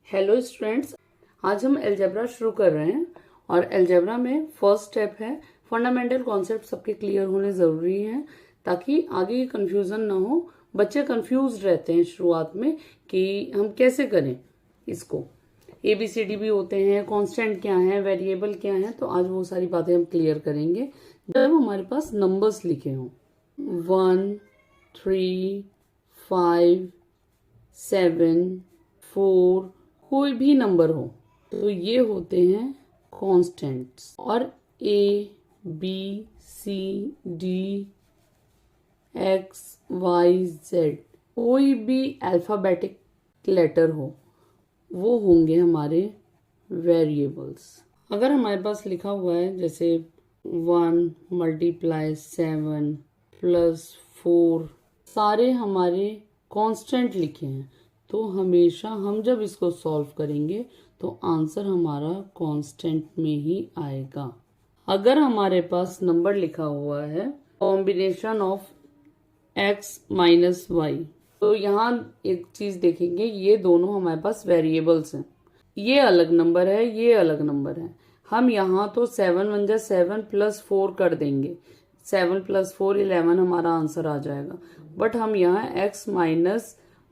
Hello students, आज हम algebra शुरू कर रहे हैं और अलजेब्रा में फर्स्ट स्टेप है फंडामेंटल कॉन्सेप्ट सबके क्लियर होने ज़रूरी हैं ताकि आगे की कंफ्यूजन ना हो। बच्चे कंफ्यूज रहते हैं शुरुआत में कि हम कैसे करें इसको। ABCD भी होते हैं, कांस्टेंट क्या है, वेरिएबल क्या है, तो आज वो सारी बातें हम क्लियर करेंगे जब हमारे पास नंबर्स लिखे हों 1, 3, 5, 7, 4, कोई भी नंबर हो तो ये होते हैं कांस्टेंट्स। और ABCD XYZ कोई भी अल्फाबेटिक लेटर हो वो होंगे हमारे वेरिएबल्स। अगर हमारे पास लिखा हुआ है जैसे 1 × 7 + 4 सारे हमारे कांस्टेंट लिखे हैं तो हमेशा हम जब इसको सॉल्व करेंगे तो आंसर हमारा कांस्टेंट में ही आएगा। अगर हमारे पास नंबर लिखा हुआ है कॉम्बिनेशन ऑफ x - y तो यहाँ एक चीज देखेंगे, ये दोनों हमारे पास वेरिएबल्स हैं। ये अलग नंबर है, ये अलग नंबर है। हम यहाँ तो 7 × 1 = 7 + 4 कर देंगे, 7 + 4 = 11 हमारा आंसर आ जाएगा। बट हम यहाँ x -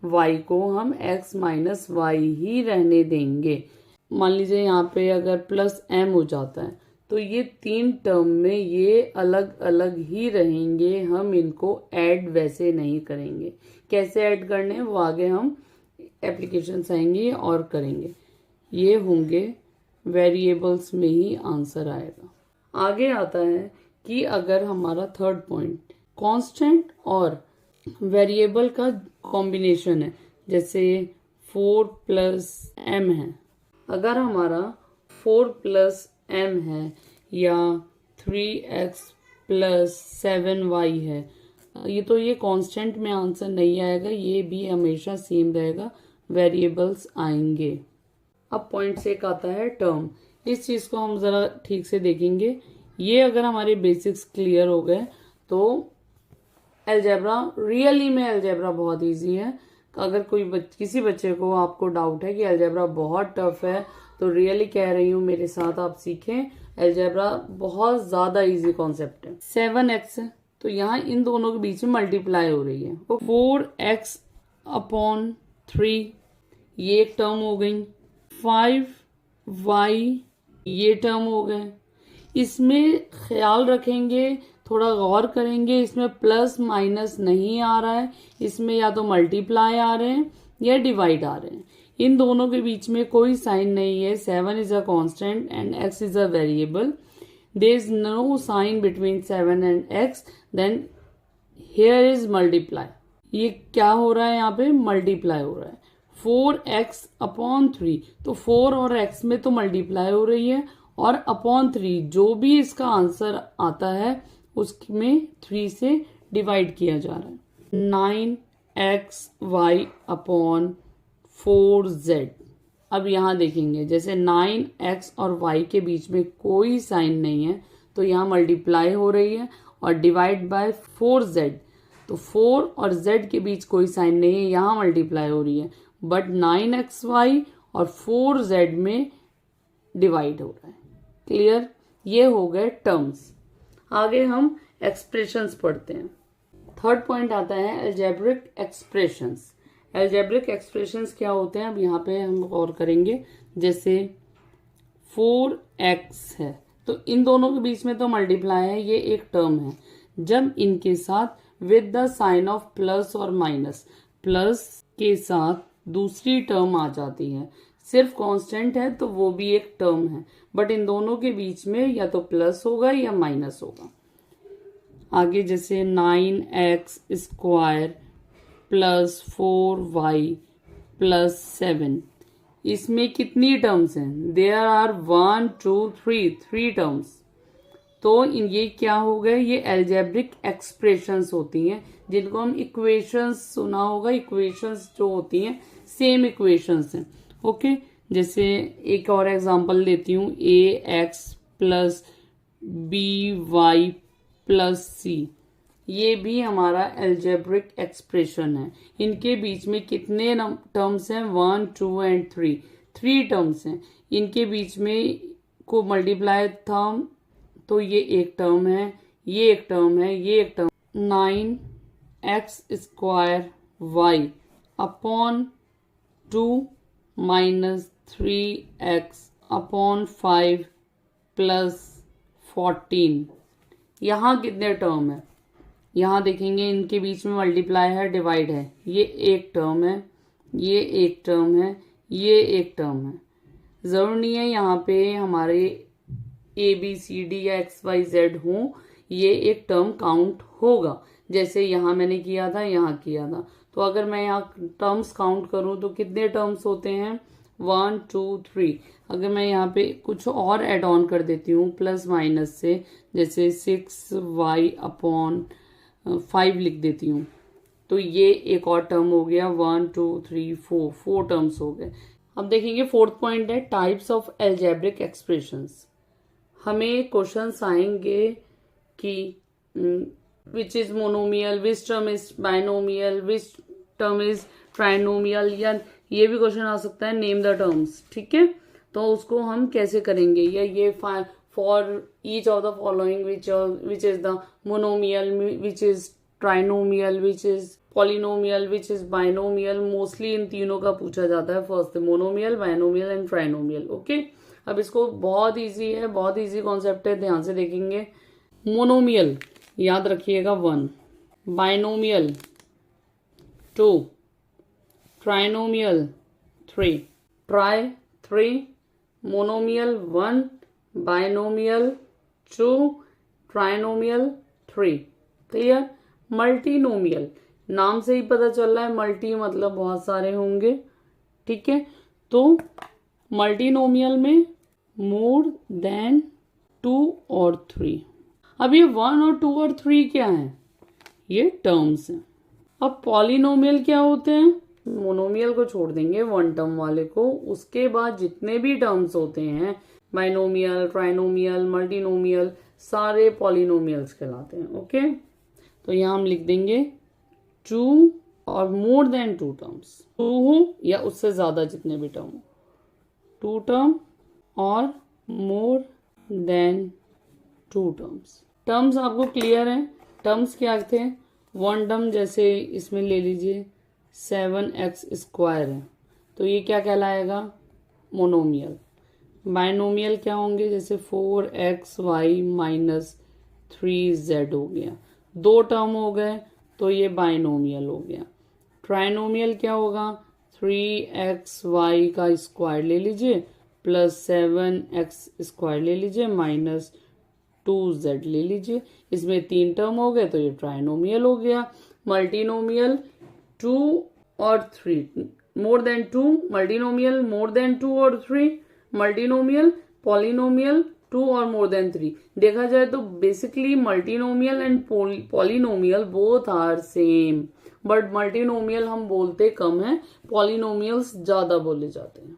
y को हम x - y ही रहने देंगे। मान लीजिए यहाँ पे अगर +m हो जाता है तो ये 3 टर्म में ये अलग अलग ही रहेंगे, हम इनको ऐड वैसे नहीं करेंगे। कैसे ऐड करने हैं वो आगे हम एप्लीकेशंस आएंगे और करेंगे। ये होंगे वेरिएबल्स में ही आंसर आएगा। आगे आता है कि अगर हमारा थर्ड पॉइंट कांस्टेंट और वेरिएबल का कॉम्बिनेशन है, जैसे 4 + m है। अगर हमारा 4 + m है या 3x + 7y है, ये कांस्टेंट में आंसर नहीं आएगा, ये भी हमेशा सेम रहेगा, वेरिएबल्स आएंगे। अब पॉइंट से एक आता है टर्म। इस चीज को हम जरा ठीक से देखेंगे। ये अगर हमारे बेसिक्स क्लियर हो गए तो अलजेब्रा, रियली में अलजेब्रा बहुत इजी है। अगर किसी बच्चे को आपको डाउट है कि अलजेब्रा बहुत टफ है तो रियली कह रही हूँ मेरे साथ आप सीखें। अलजेब्रा बहुत ज्यादा इजी कॉन्सेप्ट है। 7x है तो यहाँ इन दोनों के बीच में मल्टीप्लाई हो रही है। 4x/3 ये एक टर्म हो गई। 5y ये टर्म हो गए। इसमें ख्याल रखेंगे, थोड़ा गौर करेंगे, इसमें प्लस माइनस नहीं आ रहा है, इसमें या तो मल्टीप्लाई आ रहे हैं या डिवाइड आ रहे हैं। इन दोनों के बीच में कोई साइन नहीं है। 7 is a constant and x is a variable. There is no sign between 7 and x, then here is multiply. ये क्या हो रहा है, यहाँ पे मल्टीप्लाई हो रहा है। 4x/3 तो 4 और x में तो मल्टीप्लाई हो रही है और /3 जो भी इसका आंसर आता है उसमें 3 से डिवाइड किया जा रहा है। 9xy/4z। अब यहाँ देखेंगे जैसे 9x और y के बीच में कोई साइन नहीं है तो यहाँ मल्टीप्लाई हो रही है, और डिवाइड बाय 4z तो 4 और z के बीच कोई साइन नहीं है, यहाँ मल्टीप्लाई हो रही है। बट 9xy और 4z में डिवाइड हो रहा है। क्लियर? ये हो गए टर्म्स। आगे हम एक्सप्रेशंस पढ़ते हैं। थर्ड पॉइंट आता है अलजेब्रिक एक्सप्रेशंस। अलजेब्रिक एक्सप्रेशंस क्या होते हैं अब यहाँ पे हम गौर करेंगे। जैसे 4x है तो इन दोनों के बीच में तो मल्टीप्लाई है, ये एक टर्म है। जब इनके साथ with the sign of plus और माइनस, प्लस के साथ दूसरी टर्म आ जाती है, सिर्फ कांस्टेंट है तो वो भी एक टर्म है, बट इन दोनों के बीच में या तो प्लस होगा या माइनस होगा। आगे जैसे 9x² + 4y + 7, इसमें कितनी टर्म्स हैं? There are 1 2 3 terms. तो ये क्या हो गए? ये अलजेब्रिक एक्सप्रेशंस होती हैं जिनको हम इक्वेशंस, सुना होगा, इक्वेशंस जो होती हैं सेम इक्वेशंस हैं। ओके, जैसे एक और एग्जांपल देती हूँ, ax + by + c। ये भी हमारा एल्जेब्रिक एक्सप्रेशन है। इनके बीच में कितने टर्म्स हैं? 1, 2 एंड 3, 3 टर्म्स हैं। इनके बीच में को मल्टीप्लाई था तो ये एक टर्म है, ये एक टर्म है, ये एक term. 9x² y upon 2 minus 3x upon 5 plus 14। यहाँ कितने टर्म है? यहाँ देखेंगे इनके बीच में मल्टीप्लाई है, डिवाइड है। ये एक टर्म है, ये एक टर्म है, ये एक टर्म है। जरूर नहीं है यहाँ पे हमारे ABCD या XYZ हो, ये एक टर्म काउंट होगा। जैसे यहाँ मैंने किया था, यहाँ किया था। तो अगर मैं यहाँ टर्म्स काउंट करूँ तो कितने टर्म्स होते हैं? 1, 2, 3। अगर मैं यहाँ पे कुछ और एड ऑन कर देती हूँ प्लस माइनस से, जैसे 6y अपॉन 5 लिख देती हूँ, तो ये एक और टर्म हो गया। 1, 2, 3, 4 टर्म्स हो गए। अब देखेंगे फोर्थ पॉइंट है टाइप्स ऑफ एल्जेब्रिक एक्सप्रेशंस। हमें क्वेश्चंस आएंगे कि which is monomial, which term is binomial, which term is trinomial, या ये भी क्वेश्चन आ सकता है नेम द टर्म्स। ठीक है, तो उसको हम कैसे करेंगे? या ये for each of the following which is the monomial, which is trinomial, which is polynomial, which is binomial. Mostly in तीनों का पूछा जाता है, first monomial, binomial and trinomial. Okay, अब इसको बहुत इजी है, बहुत इजी कॉन्सेप्ट है, ध्यान से देखेंगे। मोनोमियल याद रखिएगा 1, binomial 2, trinomial 3, try 3, monomial 1, binomial 2, trinomial 3। Clear? Multinomial, नाम से ही पता चल रहा है मल्टी मतलब बहुत सारे होंगे। ठीक है, तो मल्टीनोमियल में मोर देन 2 और 3। अब ये 1 और 2 और 3 क्या है? ये टर्म्स हैं। अब पॉलिनोमियल क्या होते हैं? मोनोमियल को छोड़ देंगे, 1 टर्म वाले को, उसके बाद जितने भी टर्म्स होते हैं, बाइनोमियल, ट्राइनोमियल, मल्टीनोमियल, सारे पॉलिनोमियल्स कहलाते हैं। ओके, तो यहाँ हम लिख देंगे 2 और मोर देन 2 टर्म्स, 2 हो या उससे ज्यादा जितने भी टर्म हो, 2 टर्म और मोर देन 2 टर्म्स। टर्म्स आपको क्लियर है? टर्म्स क्या थे? 1 टर्म जैसे इसमें ले लीजिए 7x² है, तो ये क्या कहलाएगा? मोनोमियल। बाइनोमियल क्या होंगे? जैसे 4xy माइनस 3z हो गया, 2 टर्म हो गए तो ये बाइनोमियल हो गया। ट्राइनोमियल क्या होगा? 3xy का स्क्वायर ले लीजिए प्लस 7x² ले लीजिए माइनस 2z ले लीजिए, इसमें 3 टर्म हो गए तो ये ट्राइनोमियल हो गया। मल्टीनोमियल 2 और 3, more than 2, multinomial more than 2 और 3, मल्टीनोमियल पॉलिनोमियल 2 और मोर देन 3। देखा जाए तो basically multinomial and polynomial both are same, but multinomial हम बोलते कम है, पॉलिनोमियल्स ज्यादा बोले जाते हैं।